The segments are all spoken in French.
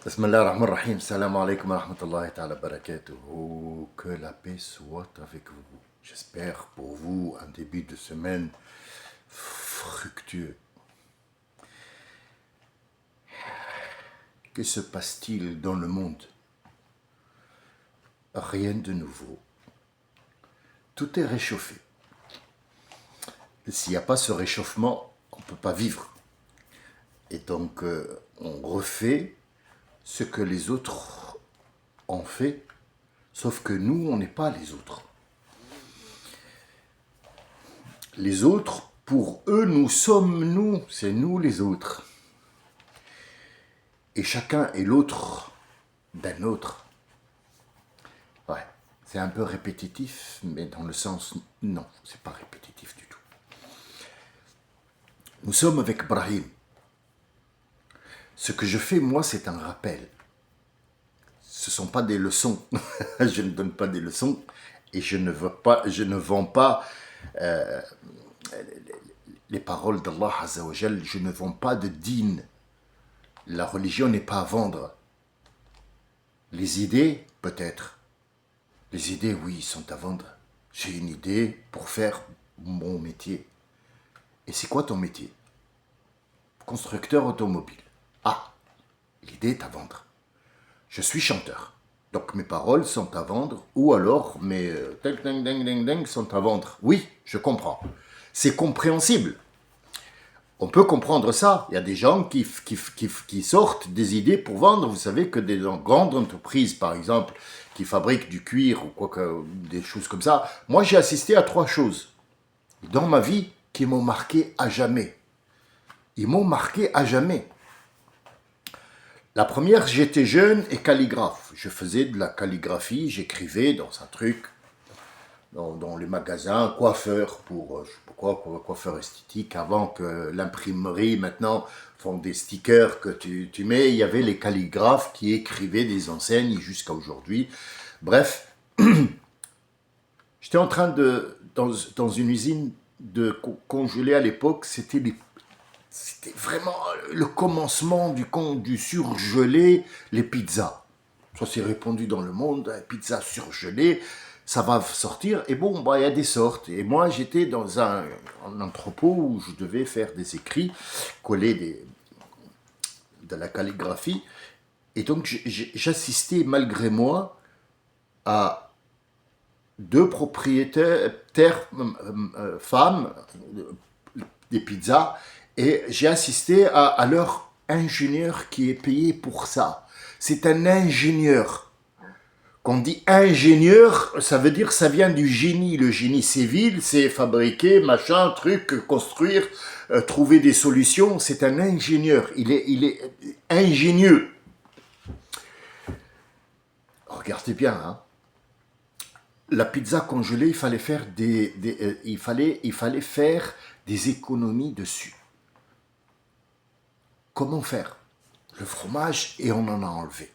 Bismillah ar-Rahman ar-Rahim. Salam alaikum wa rahmatullahi ta'ala barakatuh. Que la paix soit avec vous. J'espère pour vous un début de semaine fructueux. Que se passe-t-il dans le monde? Rien de nouveau. Tout est réchauffé. S'il n'y a pas ce réchauffement, on ne peut pas vivre. Et donc, on refait ce que les autres ont fait, sauf que nous, on n'est pas les autres. Les autres, pour eux, nous sommes nous, c'est nous les autres. Et chacun est l'autre d'un autre. Ouais, c'est un peu répétitif, mais dans le sens, non, c'est pas répétitif du tout. Nous sommes avec Brahim. Ce que je fais, moi, c'est un rappel. Ce ne sont pas des leçons. Je ne donne pas des leçons et je ne vends pas les paroles d'Allah Azza wa Jal. Je ne vends pas de dîn. La religion n'est pas à vendre. Les idées, peut-être. Les idées, oui, sont à vendre. J'ai une idée pour faire mon métier. Et c'est quoi ton métier? Constructeur automobile. Ah, l'idée est à vendre. Je suis chanteur. Donc mes paroles sont à vendre, ou alors mes sont à vendre. Oui, je comprends. C'est compréhensible. On peut comprendre ça. Il y a des gens qui sortent des idées pour vendre. Vous savez que des grandes entreprises, par exemple, qui fabriquent du cuir ou quoi que, des choses comme ça. Moi, j'ai assisté à 3 choses dans ma vie qui m'ont marqué à jamais. Ils m'ont marqué à jamais. La première, j'étais jeune et calligraphe. Je faisais de la calligraphie, j'écrivais dans un truc, dans les magasins, coiffeur pour, je sais pas quoi, coiffeur esthétique, avant que l'imprimerie, maintenant, font des stickers que tu mets. Il y avait les calligraphes qui écrivaient des enseignes jusqu'à aujourd'hui. Bref, j'étais en train dans une usine de congeler à l'époque, c'était vraiment le commencement du surgelé, les pizzas. Ça s'est répandu dans le monde, pizza surgelée, ça va sortir. Et bon, bah, il y a des sortes. Et moi, j'étais dans un entrepôt où je devais faire des écrits, coller de la calligraphie. Et donc, j'assistais malgré moi à 2 propriétaires, femmes, des pizzas, et j'ai assisté à leur ingénieur qui est payé pour ça. C'est un ingénieur. Quand on dit ingénieur, ça veut dire que ça vient du génie. Le génie civil, c'est fabriquer, machin, truc, construire, trouver des solutions. C'est un ingénieur. Il est ingénieux. Regardez bien, hein. La pizza congelée, il fallait faire il fallait faire des économies dessus. Comment faire? Le fromage, et on en a enlevé.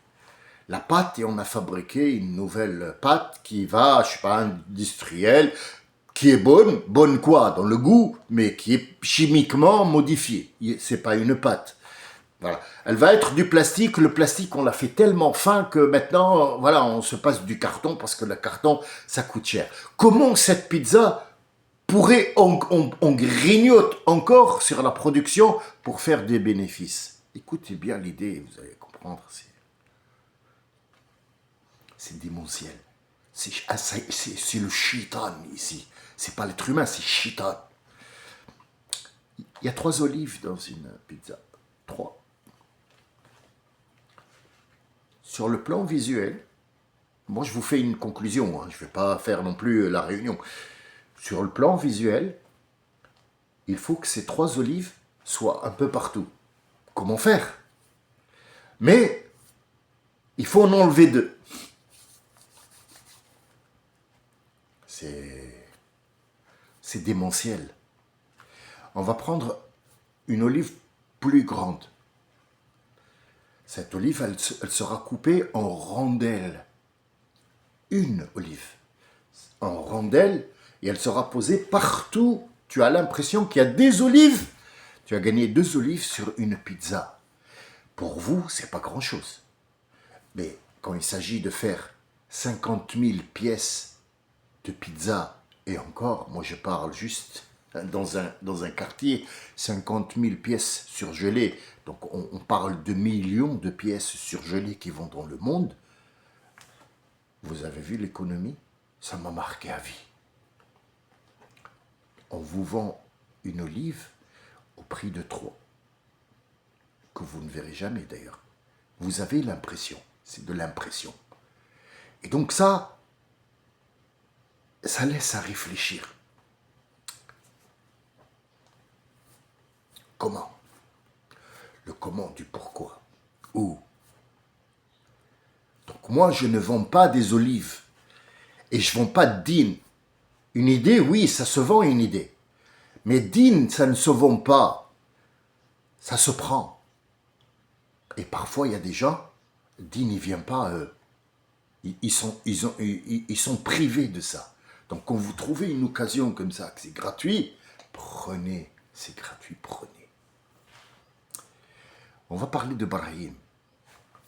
La pâte, et on a fabriqué une nouvelle pâte qui va, je sais pas, industrielle, qui est bonne. Bonne quoi? Dans le goût, mais qui est chimiquement modifiée. C'est pas une pâte. Voilà. Elle va être du plastique. Le plastique, on l'a fait tellement fin que maintenant, voilà, on se passe du carton parce que le carton, ça coûte cher. Comment cette pizza pourrait, on grignote encore sur la production pour faire des bénéfices? Écoutez bien l'idée, vous allez comprendre. C'est démentiel. C'est le shaitan ici. C'est pas l'être humain, c'est shaitan. Il y a 3 olives dans une pizza. 3. Sur le plan visuel, moi je vous fais une conclusion, hein, je ne vais pas faire non plus la réunion. Sur le plan visuel, il faut que ces 3 olives soient un peu partout. Comment faire? Mais il faut en enlever 2. C'est démentiel. On va prendre une olive plus grande. Cette olive, elle sera coupée en rondelles. Une olive en rondelles, et elle sera posée partout. Tu as l'impression qu'il y a des olives. Tu as gagné 2 olives sur une pizza. Pour vous, c'est pas grand-chose. Mais quand il s'agit de faire 50 000 pièces de pizza, et encore, moi je parle juste dans un quartier, 50 000 pièces surgelées, donc on parle de millions de pièces surgelées qui vont dans le monde. Vous avez vu l'économie? Ça m'a marqué à vie. On vous vend une olive au prix de 3, que vous ne verrez jamais d'ailleurs. Vous avez l'impression, c'est de l'impression. Et donc ça laisse à réfléchir. Comment? Le comment du pourquoi. Où? Donc moi, je ne vends pas des olives et je ne vends pas de din. Une idée, oui, ça se vend une idée. Mais din, ça ne se vend pas. Ça se prend. Et parfois, il y a des gens, din, il ne vient pas, ils sont privés de ça. Donc quand vous trouvez une occasion comme ça, que c'est gratuit, prenez, c'est gratuit, prenez. On va parler de Brahim,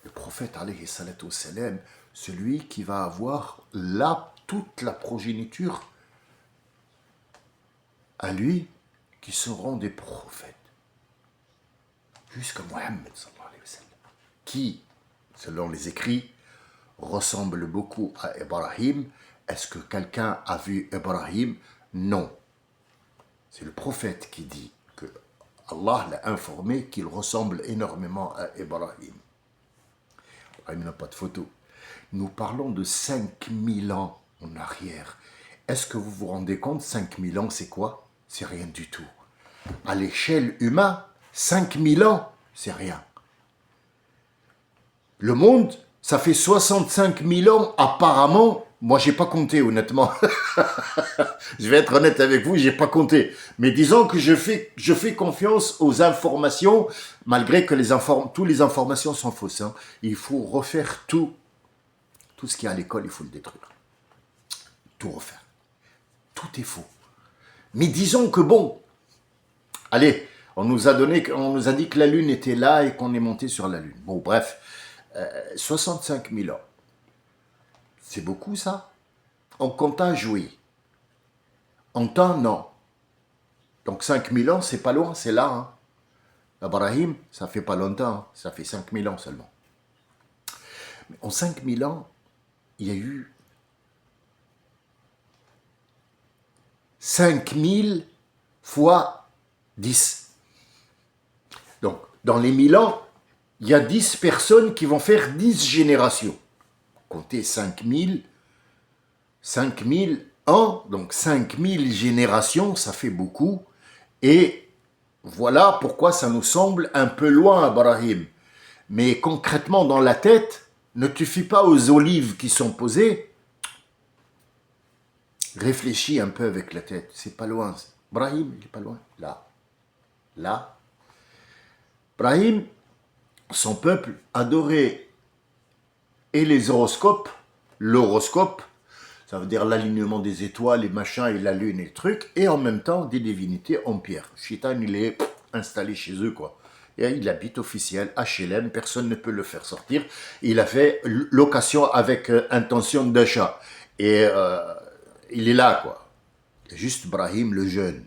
le prophète alayhi salatu wassalam, celui qui va avoir toute la progéniture à lui, qui seront des prophètes, jusqu'à Mohammed sallallahu alayhi wa sallam, qui, selon les écrits, ressemble beaucoup à Ibrahim. Est-ce que quelqu'un a vu Ibrahim? Non. C'est le prophète qui dit que Allah l'a informé qu'il ressemble énormément à Ibrahim. Ibrahim n'a pas de photo. Nous parlons de 5000 ans en arrière. Est-ce que vous vous rendez compte, 5000 ans, c'est quoi? C'est rien du tout. À l'échelle humaine, 5000 ans, c'est rien. Le monde, ça fait 65 000 ans, apparemment. Moi, j'ai pas compté, honnêtement. Je vais être honnête avec vous, j'ai pas compté. Mais disons que je fais confiance aux informations, malgré que toutes les informations sont fausses. Hein. Il faut refaire tout. Tout ce qui est à l'école, il faut le détruire. Tout refaire. Tout est faux. Mais disons que bon, allez, on nous a dit que la Lune était là et qu'on est monté sur la Lune. Bon, bref, 65 000 ans. C'est beaucoup, ça? En comptage, oui. En temps, non. Donc 5 000 ans, c'est pas loin, c'est là. Hein. Abraham, ça fait pas longtemps, hein. Ça fait 5 000 ans seulement. Mais en 5 000 ans, il y a eu 5 000 fois 10. Donc, dans les 1000 ans, il y a 10 personnes qui vont faire 10 générations. Comptez 5 000 ans, donc 5 000 générations, ça fait beaucoup. Et voilà pourquoi ça nous semble un peu loin, Ibrahim. Mais concrètement, dans la tête, ne te fie pas aux olives qui sont posées. Réfléchis un peu avec la tête, c'est pas loin. Ibrahim, il n'est pas loin. Là. Là. Ibrahim, son peuple adorait et les horoscopes, l'horoscope, ça veut dire l'alignement des étoiles, les machins et la lune et le truc, et en même temps des divinités en pierre. Shaitan, il est installé chez eux, quoi. Et il habite officiel, HLM, personne ne peut le faire sortir. Il a fait location avec intention d'achat. Et il est là, quoi. Juste Brahim le jeune.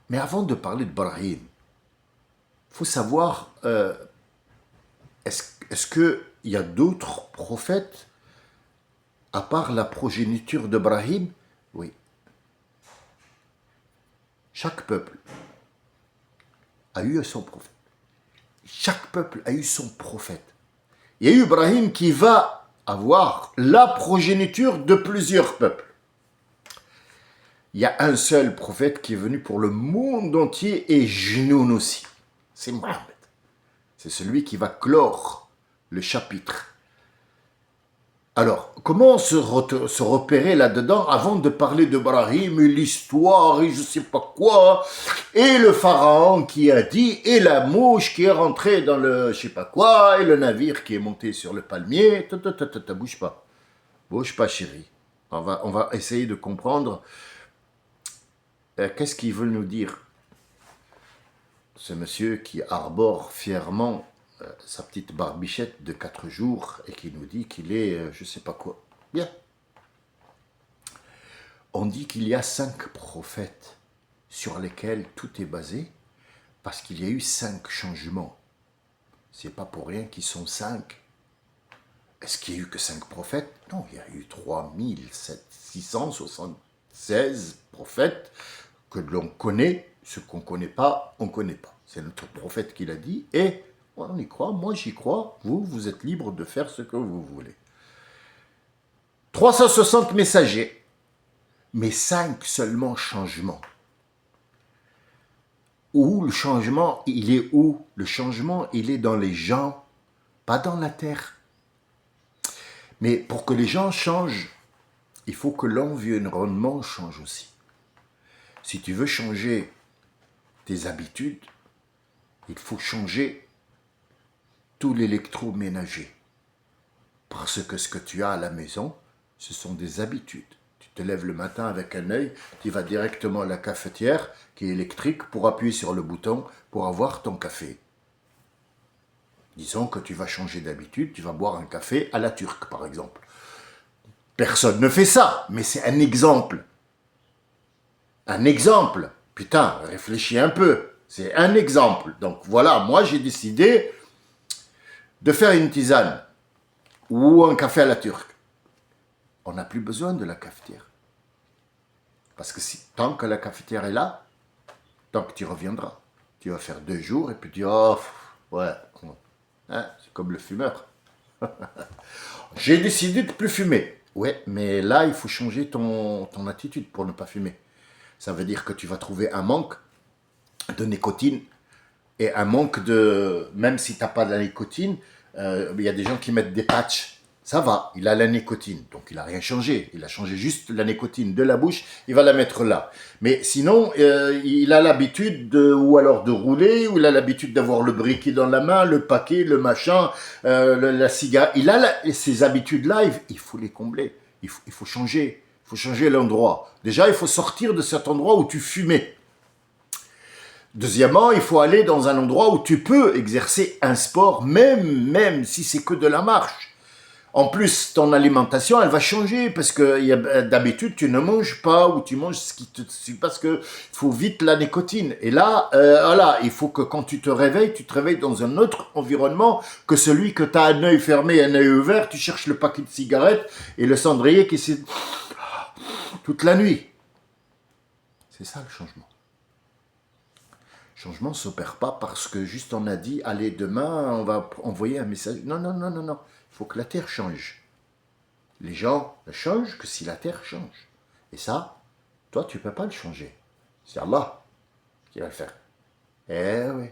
Mais avant de parler de Brahim, il faut savoir, est-ce qu'il y a d'autres prophètes à part la progéniture d'Ibrahim? Oui. Chaque peuple a eu son prophète. Chaque peuple a eu son prophète. Il y a eu Ibrahim qui va avoir la progéniture de plusieurs peuples. Il y a un seul prophète qui est venu pour le monde entier et Jnoun aussi. C'est Mohammed. C'est celui qui va clore le chapitre. Alors, comment se repérer là-dedans avant de parler d'Ibrahim et l'histoire et je sais pas quoi, et le pharaon qui a dit, et la mouche qui est rentrée dans le je sais pas quoi, et le navire qui est monté sur le palmier. Bouge pas. Bouge pas, chérie. On va essayer de comprendre qu'est-ce qu'il veut nous dire. Ce monsieur qui arbore fièrement sa petite barbichette de 4 jours et qui nous dit qu'il est je sais pas quoi. Bien. On dit qu'il y a 5 prophètes sur lesquels tout est basé parce qu'il y a eu 5 changements. C'est pas pour rien qu'ils sont 5. Est-ce qu'il y a eu que 5 prophètes? Non, il y a eu 3676 prophètes que l'on connaît. Ce qu'on ne connaît pas, on ne connaît pas. C'est notre prophète qui l'a dit et on y croit, moi j'y crois, vous êtes libre de faire ce que vous voulez. 360 messagers, mais 5 seulement changements. Où le changement, il est où? Le changement, il est dans les gens, pas dans la terre. Mais pour que les gens changent, il faut que l'environnement change aussi. Si tu veux changer tes habitudes, il faut changer tout l'électroménager. Parce que ce que tu as à la maison, ce sont des habitudes. Tu te lèves le matin avec un œil, tu vas directement à la cafetière qui est électrique pour appuyer sur le bouton pour avoir ton café. Disons que tu vas changer d'habitude, tu vas boire un café à la turque par exemple. Personne ne fait ça, mais c'est un exemple. Un exemple. Putain, réfléchis un peu. C'est un exemple. Donc voilà, moi j'ai décidé de faire une tisane ou un café à la turque. On n'a plus besoin de la cafetière. Parce que tant que la cafetière est là, tant que tu reviendras. Tu vas faire 2 jours et puis tu dis, oh, ouais, hein, c'est comme le fumeur. J'ai décidé de ne plus fumer. Ouais, mais là, il faut changer ton attitude pour ne pas fumer. Ça veut dire que tu vas trouver un manque de nicotine et un manque de... Même si tu n'as pas de la nicotine, il y a des gens qui mettent des patchs. Ça va, il a la nicotine, donc il n'a rien changé. Il a changé juste la nicotine de la bouche, il va la mettre là. Mais sinon, il a l'habitude ou alors de rouler, ou il a l'habitude d'avoir le briquet dans la main, le paquet, le machin, la cigarette. Il a ces habitudes-là, il faut les combler. Il faut changer. Il faut changer l'endroit. Déjà, il faut sortir de cet endroit où tu fumais. Deuxièmement, il faut aller dans un endroit où tu peux exercer un sport, même si c'est que de la marche. En plus, ton alimentation, elle va changer parce que d'habitude, tu ne manges pas ou tu manges ce qui te suit parce que il faut vite la nicotine. Et là, voilà, il faut que quand tu te réveilles dans un autre environnement que celui que tu as un œil fermé, un œil ouvert, tu cherches le paquet de cigarettes et le cendrier qui s'est toute la nuit. C'est ça le changement. Le changement ne s'opère pas parce que juste on a dit, allez, demain, on va envoyer un message. Non. Il faut que la Terre change. Les gens ne changent que si la Terre change. Et ça, toi, tu ne peux pas le changer. C'est Allah qui va le faire. Eh oui.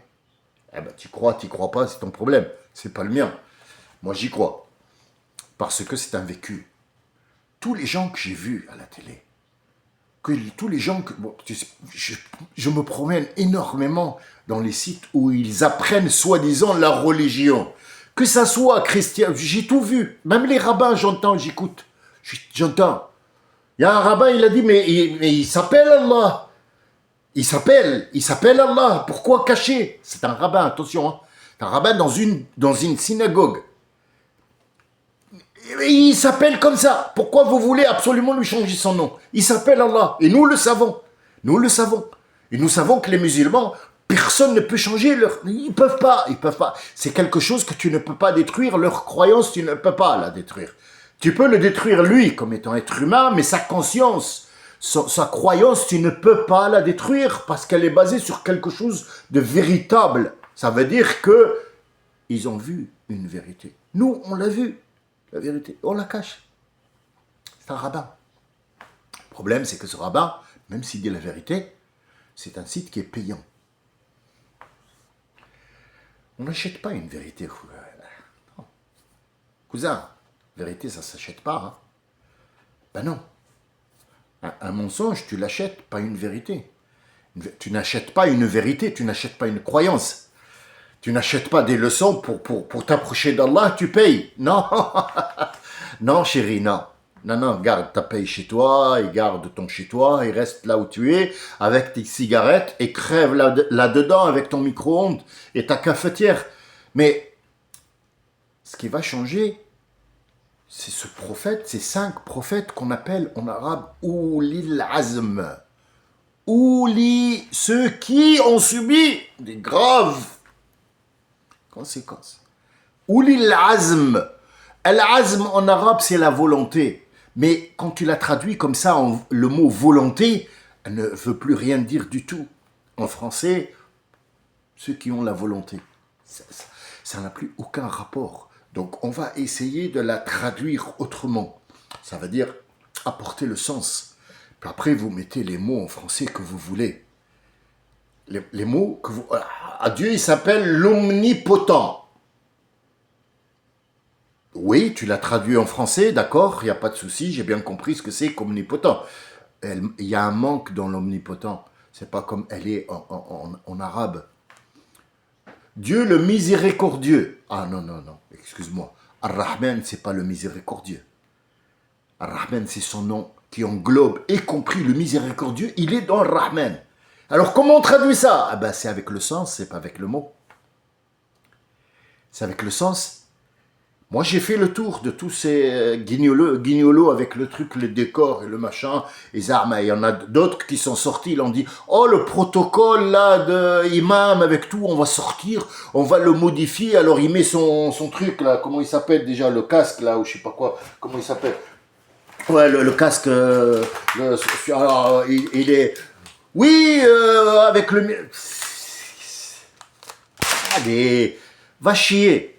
Eh ben, tu crois pas, c'est ton problème. C'est pas le mien. Moi, j'y crois. Parce que c'est un vécu. Tous les gens que j'ai vus à la télé, tous les gens que... Bon, je me promène énormément dans les sites où ils apprennent soi-disant la religion. Que ça soit chrétien, j'ai tout vu. Même les rabbins, j'écoute. J'entends. Il y a un rabbin, il a dit, mais il s'appelle Allah. Il s'appelle Allah. Pourquoi cacher? C'est un rabbin, attention. Hein. C'est un rabbin dans une synagogue. Il s'appelle comme ça. Pourquoi vous voulez absolument lui changer son nom? Il s'appelle Allah. Et nous le savons. Et nous savons que les musulmans... Personne ne peut changer leur... Ils peuvent pas. C'est quelque chose que tu ne peux pas détruire. Leur croyance, tu ne peux pas la détruire. Tu peux le détruire lui comme étant être humain, mais sa conscience, sa croyance, tu ne peux pas la détruire parce qu'elle est basée sur quelque chose de véritable. Ça veut dire que ils ont vu une vérité. Nous, on l'a vu, la vérité. On la cache. C'est un rabbin. Le problème, c'est que ce rabbin, même s'il dit la vérité, c'est un site qui est payant. On n'achète pas une vérité. Non. Cousin, vérité, ça ne s'achète pas. Hein. Ben non. Un mensonge, tu l'achètes, pas une vérité. Tu n'achètes pas une vérité, tu n'achètes pas une croyance. Tu n'achètes pas des leçons pour t'approcher d'Allah, tu payes. Non. Non, chérie, non. Non, garde ta paye chez toi, et garde ton chez toi, et reste là où tu es, avec tes cigarettes, et crève là-dedans avec ton micro-ondes et ta cafetière. Mais Ce qui va changer, c'est ce prophète, ces 5 prophètes qu'on appelle en arabe Oulil Azm. Ouli, ceux qui ont subi des graves conséquences. Oulil Azm. Al-Azm en arabe, c'est la volonté. Mais quand tu la traduis comme ça, le mot volonté, elle ne veut plus rien dire du tout. En français, ceux qui ont la volonté. Ça n'a plus aucun rapport. Donc on va essayer de la traduire autrement. Ça veut dire apporter le sens. Puis après, vous mettez les mots en français que vous voulez. Les mots que vous... À Dieu, il s'appelle l'omnipotent. Oui, tu l'as traduit en français, d'accord, il n'y a pas de souci, j'ai bien compris ce que c'est qu'omnipotent. Il y a un manque dans l'omnipotent. C'est pas comme elle est en arabe. Dieu le miséricordieux. Ah non, non, non, excuse-moi. Ar-Rahman, c'est pas le miséricordieux. Ar-Rahman, c'est son nom qui englobe, y compris le miséricordieux, il est dans Ar-Rahman. Alors comment on traduit ça? Ah ben c'est avec le sens, c'est pas avec le mot. C'est avec le sens. Moi, j'ai fait le tour de tous ces guignolos avec le truc, le décor et le machin, les armes. Il y en a d'autres qui sont sortis, ils ont dit « Oh, le protocole là de imam avec tout, on va sortir, on va le modifier. » Alors, il met son truc là, comment il s'appelle déjà, le casque là, ou je sais pas quoi, comment il s'appelle? Ouais, le casque, alors, il est... Oui, avec le... Allez, va chier.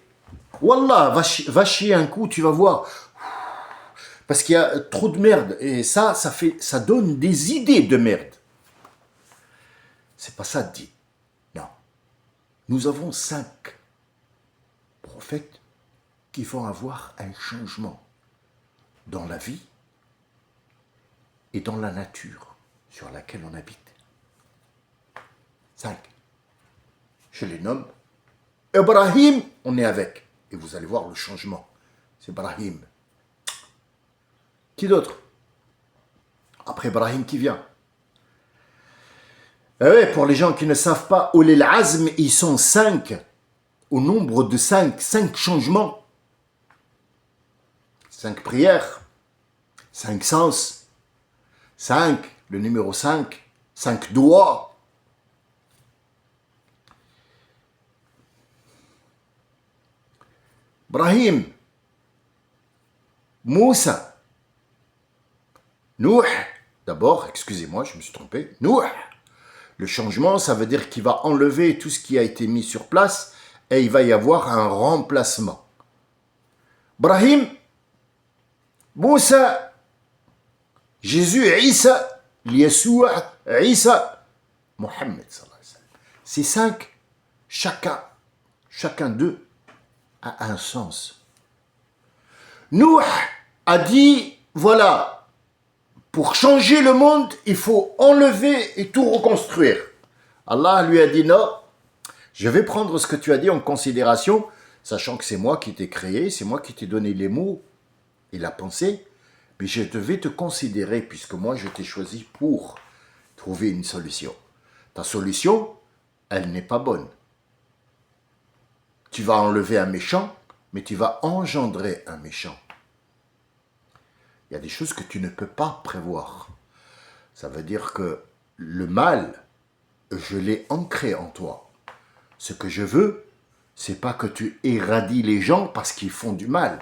Wallah, va chier un coup, tu vas voir. Parce qu'il y a trop de merde. Et ça donne des idées de merde. C'est pas ça dit. Non. Nous avons 5 prophètes qui vont avoir un changement dans la vie et dans la nature sur laquelle on habite. 5. Je les nomme. Ibrahim, on est avec. Et vous allez voir le changement. C'est Ibrahim. Qui d'autre? Après Ibrahim qui vient. Ouais, pour les gens qui ne savent pas, Ulil Azm, ils sont 5. Au nombre de 5. 5 changements. 5 prières. 5 sens. 5, le numéro 5. 5 doigts. Ibrahim, Moussa, Nouh, d'abord, excusez-moi, je me suis trompé, Nouh, le changement, ça veut dire qu'il va enlever tout ce qui a été mis sur place et il va y avoir un remplacement. Ibrahim, Moussa, Jésus, Isa, Yeshua, Isa, Mohammed, ces 5, chacun d'eux, a un sens. Nouh a dit, voilà, pour changer le monde, il faut enlever et tout reconstruire. Allah lui a dit, non, je vais prendre ce que tu as dit en considération, sachant que c'est moi qui t'ai créé, c'est moi qui t'ai donné les mots et la pensée, mais je devais te considérer, puisque moi je t'ai choisi pour trouver une solution. Ta solution, elle n'est pas bonne. Tu vas enlever un méchant, mais tu vas engendrer un méchant. Il y a des choses que tu ne peux pas prévoir. Ça veut dire que le mal, je l'ai ancré en toi. Ce que je veux, c'est pas que tu éradies les gens parce qu'ils font du mal.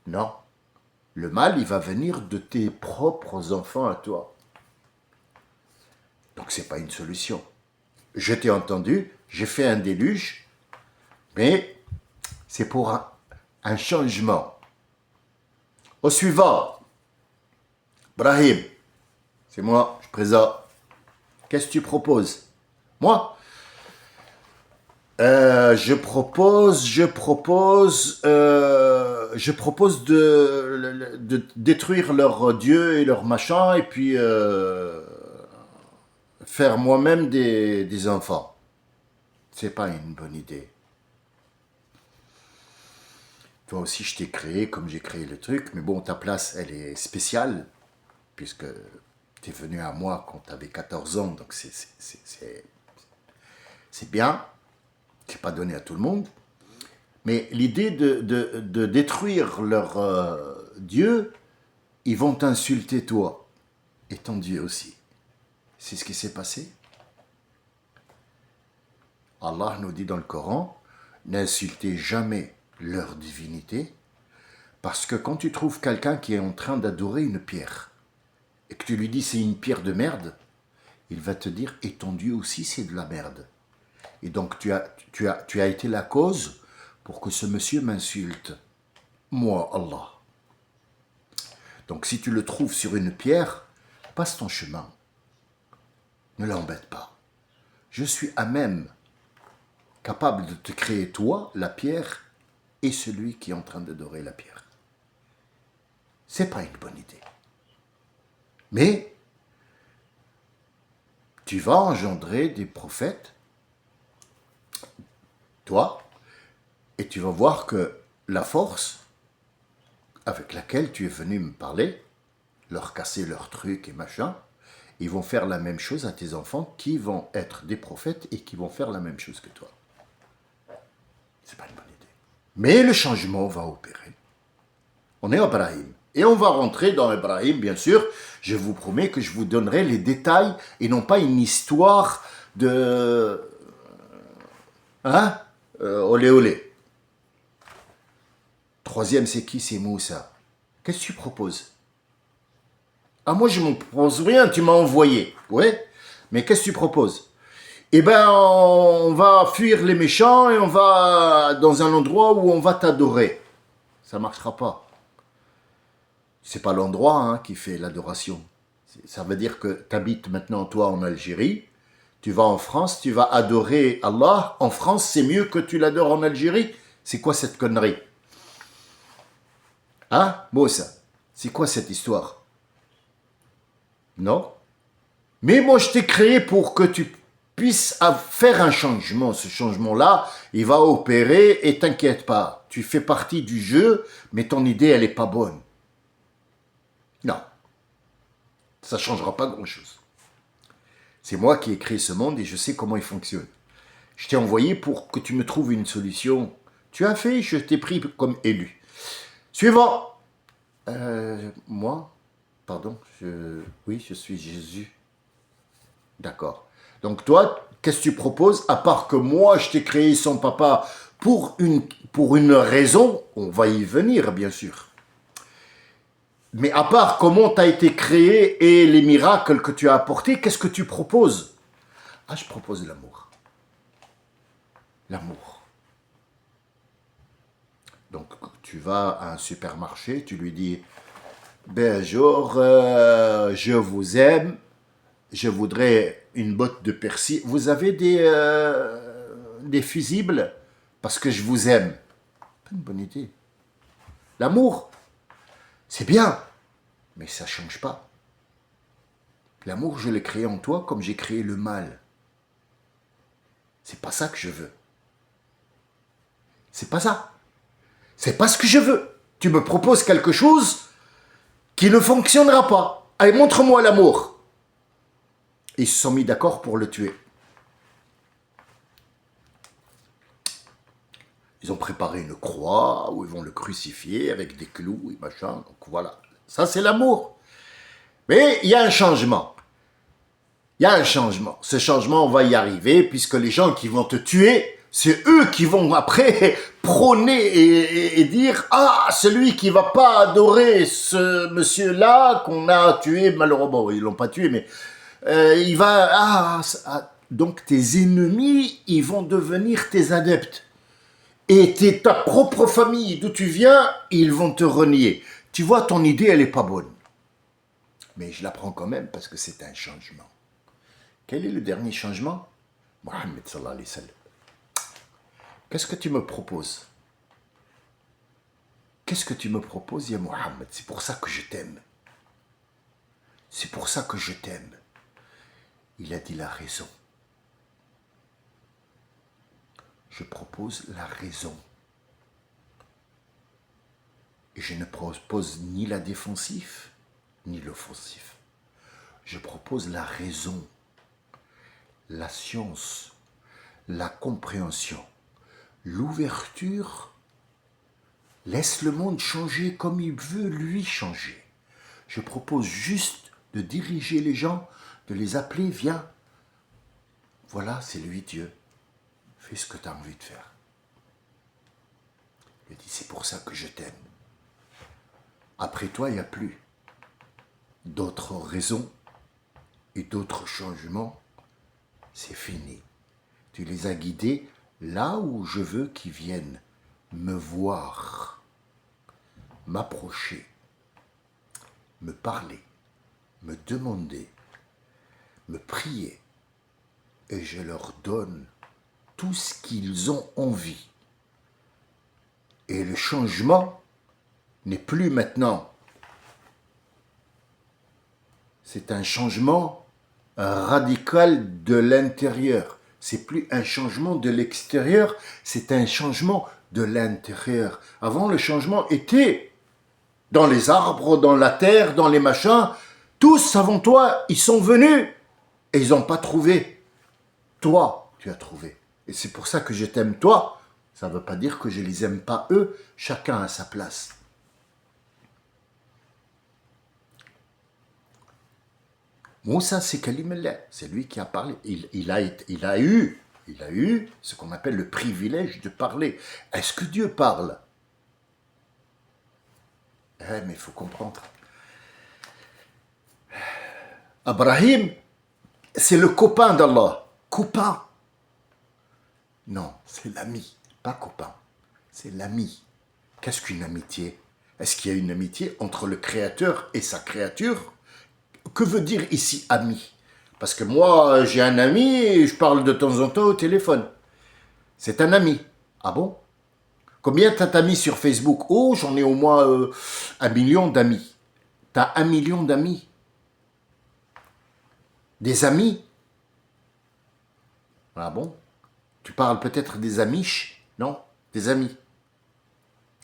Non. Le mal, il va venir de tes propres enfants à toi. Donc c'est pas une solution. Je t'ai entendu, j'ai fait un déluge, mais c'est pour un changement. Au suivant, Brahim, c'est moi, je présente. Qu'est-ce que tu proposes? Moi, je propose de détruire leur dieu et leur machin, et puis faire moi-même des enfants. C'est pas une bonne idée. Toi aussi, je t'ai créé comme j'ai créé le truc, mais bon, ta place, elle est spéciale, puisque tu es venu à moi quand tu avais 14 ans, donc c'est bien. C'est pas donné à tout le monde. Mais l'idée de détruire leur Dieu, ils vont t'insulter toi, et ton Dieu aussi. C'est ce qui s'est passé. Allah nous dit dans le Coran, n'insultez jamais leur divinité, parce que quand tu trouves quelqu'un qui est en train d'adorer une pierre, et que tu lui dis c'est une pierre de merde, il va te dire et ton Dieu aussi c'est de la merde. Et donc tu as été la cause pour que ce monsieur m'insulte. Moi, Allah. Donc si tu le trouves sur une pierre, passe ton chemin. Ne l'embête pas. Je suis à même capable de te créer toi, la pierre, et celui qui est en train d'adorer la pierre. C'est pas une bonne idée. Mais tu vas engendrer des prophètes, toi, et tu vas voir que la force avec laquelle tu es venu me parler, leur casser leurs trucs et machin, ils vont faire la même chose à tes enfants qui vont être des prophètes et qui vont faire la même chose que toi. C'est pas une bonne idée. Mais le changement va opérer. On est Ibrahim. Et on va rentrer dans Ibrahim, bien sûr. Je vous promets que je vous donnerai les détails et non pas une histoire de... Hein olé olé. Troisième, c'est qui? C'est Moussa. Qu'est-ce que tu proposes? Ah, moi, je ne me propose rien, tu m'as envoyé. Ouais, mais qu'est-ce que tu proposes? Eh ben, on va fuir les méchants et on va dans un endroit où on va t'adorer. Ça ne marchera pas. C'est pas l'endroit hein, qui fait l'adoration. Ça veut dire que tu habites maintenant, toi, en Algérie. Tu vas en France, tu vas adorer Allah. En France, c'est mieux que tu l'adores en Algérie. C'est quoi cette connerie? Hein, Moussa? C'est quoi cette histoire? Non? Mais moi, je t'ai créé pour que tu puisses faire un changement. Ce changement-là, il va opérer et t'inquiète pas. Tu fais partie du jeu, mais ton idée, elle n'est pas bonne. Non. Ça ne changera pas grand-chose. C'est moi qui ai créé ce monde et je sais comment il fonctionne. Je t'ai envoyé pour que tu me trouves une solution. Tu as fait, je t'ai pris comme élu. Suivant. Moi? Pardon, oui, je suis Jésus. D'accord. Donc toi, qu'est-ce que tu proposes? À part que moi, je t'ai créé son papa pour une raison, on va y venir, bien sûr. Mais à part comment tu as été créé et les miracles que tu as apportés, qu'est-ce que tu proposes? Ah, je propose l'amour. L'amour. Donc, tu vas à un supermarché, tu lui dis, bonjour, je vous aime, je voudrais une botte de persil. Vous avez des fusibles? Parce que je vous aime. Pas une bonne idée. L'amour, c'est bien, mais ça ne change pas. L'amour, je l'ai créé en toi comme j'ai créé le mal. C'est pas ça que je veux. C'est pas ça. C'est pas ce que je veux. Tu me proposes quelque chose qui ne fonctionnera pas. Allez, montre-moi l'amour. Ils se sont mis d'accord pour le tuer. Ils ont préparé une croix où ils vont le crucifier avec des clous et machin. Donc voilà. Ça, c'est l'amour. Mais il y a un changement. Il y a un changement. Ce changement, on va y arriver puisque les gens qui vont te tuer, c'est eux qui vont après prôner et dire « Ah, celui qui va pas adorer ce monsieur-là qu'on a tué, malheureusement, bon, ils l'ont pas tué, mais il va... Donc tes ennemis, ils vont devenir tes adeptes. Et ta propre famille, d'où tu viens, ils vont te renier. Tu vois, ton idée, elle n'est pas bonne. Mais je la prends quand même parce que c'est un changement. Quel est le dernier changement? Mohammed sallallahu alayhi wa sallam. Qu'est-ce que tu me proposes? Qu'est-ce que tu me proposes, ya Mohammed? C'est pour ça que je t'aime. C'est pour ça que je t'aime. Il a dit la raison. Je propose la raison. Et je ne propose ni la défensive, ni l'offensif. Je propose la raison, la science, la compréhension, l'ouverture Laisse le monde changer comme il veut lui changer. Je propose juste de diriger les gens, de les appeler, viens. Voilà, c'est lui Dieu. Fais ce que tu as envie de faire. Il dit, c'est pour ça que je t'aime. Après toi, il n'y a plus d'autres raisons et d'autres changements. C'est fini. Tu les as guidés là où je veux qu'ils viennent me voir, m'approcher, me parler, me demander, me prier. Et je leur donne tout ce qu'ils ont envie. Et le changement n'est plus maintenant. C'est un changement radical de l'intérieur. C'est plus un changement de l'extérieur, c'est un changement de l'intérieur. Avant, le changement était dans les arbres, dans la terre, dans les machins. Tous avant toi, ils sont venus et ils n'ont pas trouvé. Toi, tu as trouvé. Et c'est pour ça que je t'aime toi. Ça ne veut pas dire que je ne les aime pas eux. Chacun à sa place. Moussa, c'est Kalimellah. C'est lui qui a parlé. Il a eu ce qu'on appelle le privilège de parler. Est-ce que Dieu parle? Mais il faut comprendre. Abraham, c'est le copain d'Allah. Copain. Non, c'est l'ami, pas copain. C'est l'ami. Qu'est-ce qu'une amitié? Est-ce qu'il y a une amitié entre le Créateur et sa créature? Que veut dire ici ami? Parce que moi, j'ai un ami et je parle de temps en temps au téléphone. C'est un ami. Ah bon? Combien t'as mis sur Facebook? Oh, j'en ai au moins 1 million d'amis. T'as 1 million d'amis? Des amis? Ah bon? Tu parles peut-être des amiches? Non? Des amis.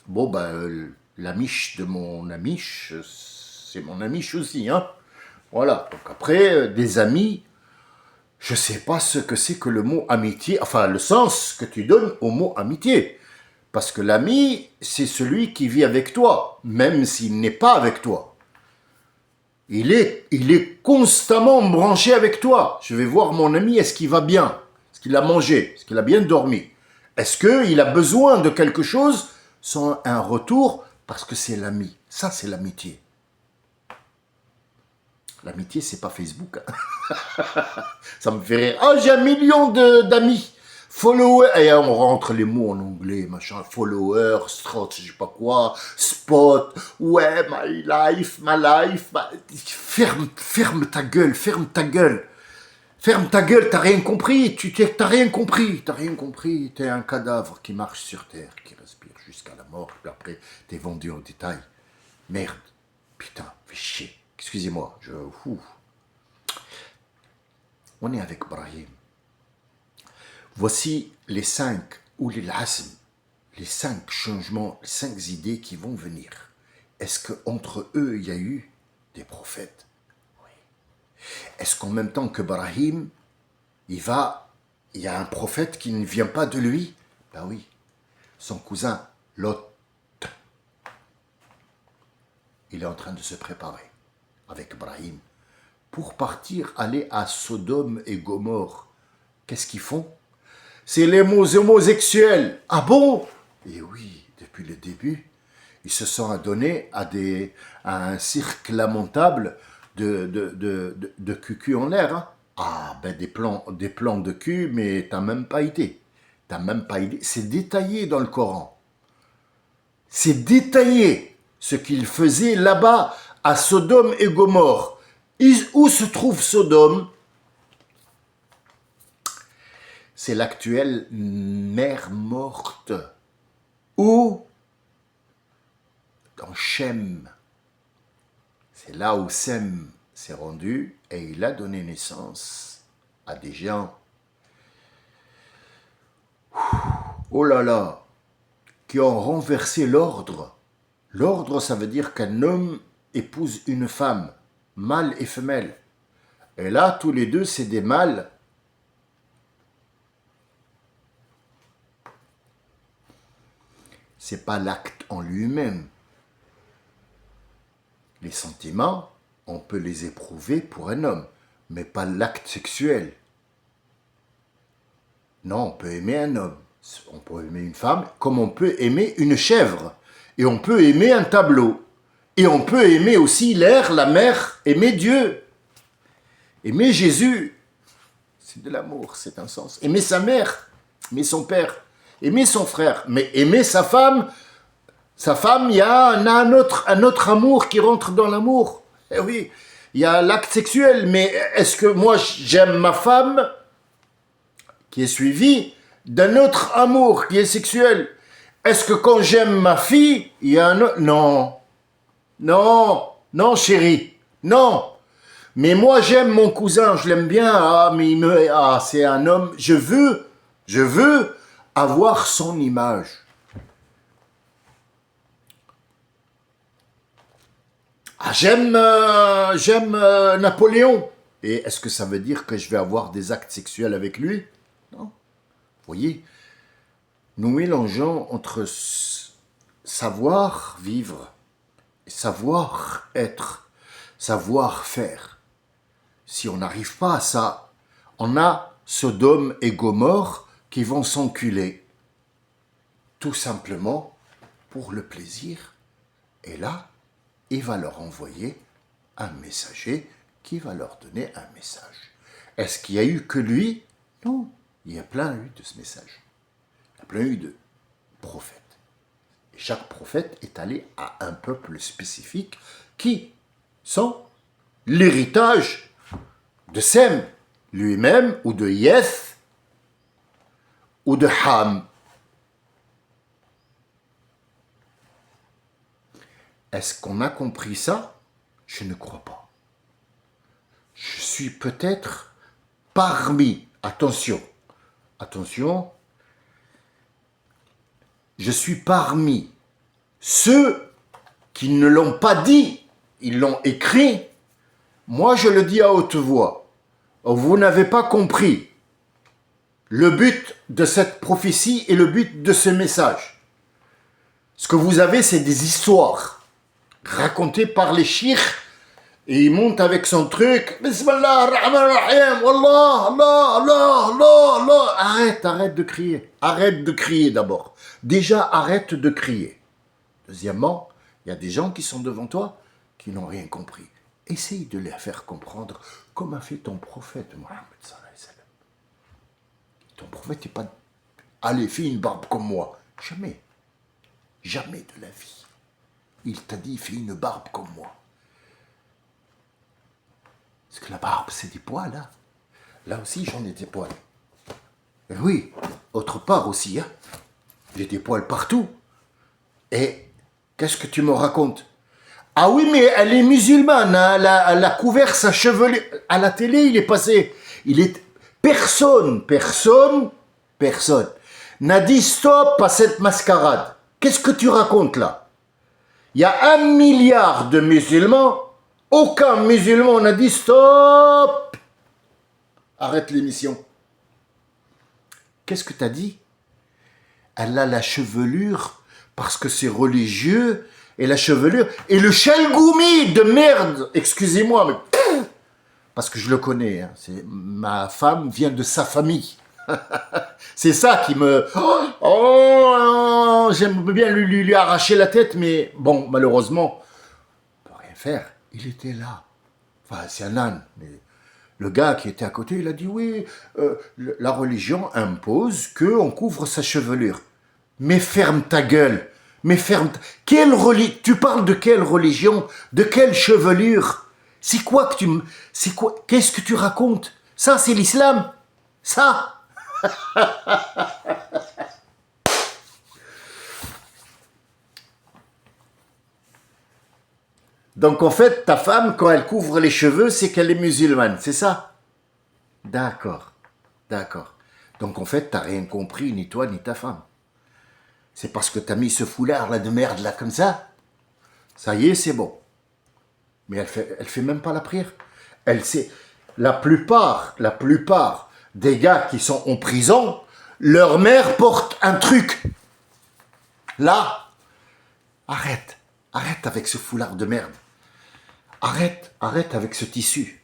Bon, ben, l'amiche de mon amiche, c'est mon amiche aussi, hein? Voilà. Donc après, des amis, je sais pas ce que c'est que le mot amitié, enfin, le sens que tu donnes au mot amitié. Parce que l'ami, c'est celui qui vit avec toi, même s'il n'est pas avec toi. Il est constamment branché avec toi. Je vais voir mon ami, est-ce qu'il va bien? Est-ce qu'il a mangé? Est-ce qu'il a bien dormi? Est-ce qu'il a besoin de quelque chose sans un retour? Parce que c'est l'ami. Ça, c'est l'amitié. L'amitié, c'est pas Facebook. Ça me fait rire. Ah, j'ai 1 million d'amis. Followers, et on rentre les mots en anglais, machin, followers, strut, je sais pas quoi, spot, ouais, my life, ferme ta gueule, ferme ta gueule. Ferme ta gueule, t'as rien compris, t'as rien compris, t'es un cadavre qui marche sur terre, qui respire jusqu'à la mort, puis après, t'es vendu en détail. Merde, putain, fais chier, excusez-moi, On est avec Brahim. Voici les 5 ou les l'asm, les 5 changements, les 5 idées qui vont venir. Est-ce qu'entre eux, il y a eu des prophètes? Oui. Est-ce qu'en même temps que Brahim, il y a un prophète qui ne vient pas de lui? Ben oui, son cousin Lot. Il est en train de se préparer avec Brahim pour partir aller à Sodome et Gomorrhe. Qu'est-ce qu'ils font? C'est les homosexuels. Ah bon? Et oui, depuis le début, ils se sont adonnés à un cirque lamentable de cucu en l'air. Hein. Ah, ben des plans de cul, mais t'as même pas idée. T'as même pas idée. C'est détaillé dans le Coran. C'est détaillé ce qu'ils faisaient là-bas à Sodome et Gomorrhe. Où se trouve Sodome? C'est l'actuelle mer morte. Ou dans Shem. C'est là où Sem s'est rendu et il a donné naissance à des gens. Oh là là, qui ont renversé l'ordre. L'ordre, ça veut dire qu'un homme épouse une femme, mâle et femelle. Et là, tous les deux, c'est des mâles. c'est pas l'acte en lui-même. Les sentiments, on peut les éprouver pour un homme, mais pas l'acte sexuel. Non, on peut aimer un homme, on peut aimer une femme, comme on peut aimer une chèvre, et on peut aimer un tableau, et on peut aimer aussi l'air, la mer, aimer Dieu, aimer Jésus. C'est de l'amour, c'est un sens. Aimer sa mère, aimer son père, aimer son frère, mais aimer sa femme, il y a un autre amour qui rentre dans l'amour. Eh oui, il y a l'acte sexuel, mais est-ce que moi j'aime ma femme qui est suivie d'un autre amour qui est sexuel? Est-ce que quand j'aime ma fille, il y a un autre... Non, non chérie, non. Mais moi j'aime mon cousin, je l'aime bien, mais c'est un homme, je veux avoir son image. J'aime Napoléon. Et est-ce que ça veut dire que je vais avoir des actes sexuels avec lui? Non. Vous voyez, nous mélangeons entre savoir vivre, savoir être, savoir faire. Si on n'arrive pas à ça, on a Sodome et Gomorrhe qui vont s'enculer. Tout simplement pour le plaisir. Et là, il va leur envoyer un messager qui va leur donner un message. Est-ce qu'il y a eu que lui? Non, il y a plein eu de ce message. Il y a plein eu de prophètes. Et chaque prophète est allé à un peuple spécifique qui sont l'héritage de Sem lui-même, ou de Yeth, ou de Ham. Est-ce qu'on a compris ça? Je ne crois pas. Je suis peut-être parmi, attention, je suis parmi ceux qui ne l'ont pas dit, ils l'ont écrit. Moi, je le dis à haute voix. Vous n'avez pas compris le but de cette prophétie et le but de ce message. Ce que vous avez, c'est des histoires racontées par les chiites. Et il monte avec son truc. Bismillah ar-Rahman ar-Rahim. Wallah, Allah, Allah, Allah, Allah. Arrête de crier. Arrête de crier d'abord. Déjà, arrête de crier. Deuxièmement, il y a des gens qui sont devant toi qui n'ont rien compris. Essaye de les faire comprendre comme a fait ton prophète Mohammed sallallahu alayhi wa sallam. Ton prophète n'est pas allez, fais une barbe comme moi. Jamais. Jamais de la vie. Il t'a dit, fais une barbe comme moi. Parce que la barbe, c'est des poils, hein. Là aussi, j'en ai des poils. Et oui, autre part aussi, hein. J'ai des poils partout. Et qu'est-ce que tu me racontes? Ah oui, mais elle est musulmane, hein. Elle a couvert sa chevelure. À la télé, il est passé. Personne n'a dit stop à cette mascarade. Qu'est-ce que tu racontes là? Il y a 1 milliard de musulmans. Aucun musulman n'a dit stop. Arrête l'émission. Qu'est-ce que tu as dit? Elle a la chevelure parce que c'est religieux et la chevelure et le chalgoumi de merde. Excusez-moi, mais parce que je le connais. Hein. Ma femme vient de sa famille. C'est ça qui me... Oh, j'aime bien lui arracher la tête, mais bon, malheureusement, on ne peut rien faire. Il était là. Enfin, c'est un âne. Mais le gars qui était à côté, il a dit, oui, la religion impose qu'on couvre sa chevelure. Mais ferme ta gueule. Mais ferme... Tu parles de quelle religion? De quelle chevelure? C'est quoi que tu... C'est quoi? Qu'est-ce que tu racontes? Ça, c'est l'islam? Ça? Donc en fait, ta femme, quand elle couvre les cheveux, c'est qu'elle est musulmane, c'est ça? D'accord, d'accord. Donc en fait, t'as rien compris, ni toi, ni ta femme. C'est parce que t'as mis ce foulard là de merde là comme ça y est, c'est bon. Mais elle fait même pas la prière. Elle sait, la plupart des gars qui sont en prison, leur mère porte un truc. Là, arrête. Arrête avec ce foulard de merde. Arrête avec ce tissu.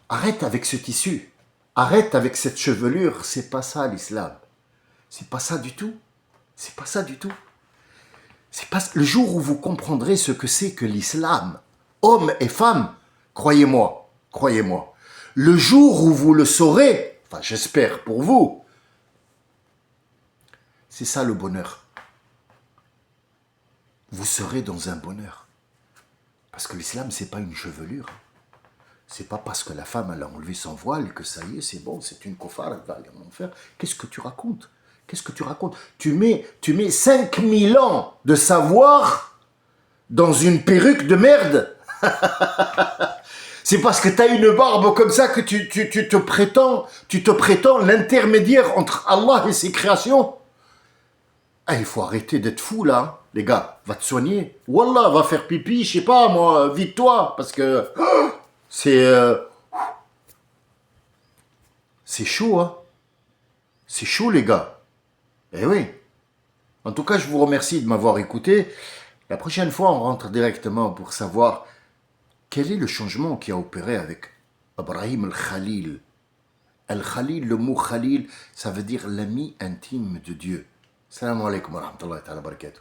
Arrête avec ce tissu. Arrête avec cette chevelure. C'est pas ça l'islam. C'est pas ça du tout. C'est pas ça du tout. C'est pas le jour où vous comprendrez ce que c'est que l'islam, hommes et femmes, croyez-moi, croyez-moi. Le jour où vous le saurez, enfin j'espère pour vous, c'est ça le bonheur. Vous serez dans un bonheur. Parce que l'islam, c'est pas une chevelure. C'est pas parce que la femme elle a enlevé son voile que ça y est, c'est bon, c'est une kofar, elle va aller en enfer. Qu'est-ce que tu racontes? Qu'est-ce que tu racontes? Tu mets 5000 ans de savoir dans une perruque de merde. C'est parce que tu as une barbe comme ça que tu te prétends l'intermédiaire entre Allah et ses créations. Ah, il faut arrêter d'être fou là, les gars. Va te soigner. Wallah, va faire pipi, je sais pas moi, vite-toi, parce que c'est chaud, hein. C'est chaud, les gars. Eh oui. En tout cas, je vous remercie de m'avoir écouté. La prochaine fois, on rentre directement pour savoir quel est le changement qui a opéré avec Ibrahim al-Khalil. Al-Khalil, le mot Khalil, ça veut dire l'ami intime de Dieu. Salam alaikum wa rahmatullahi wa barakatuh.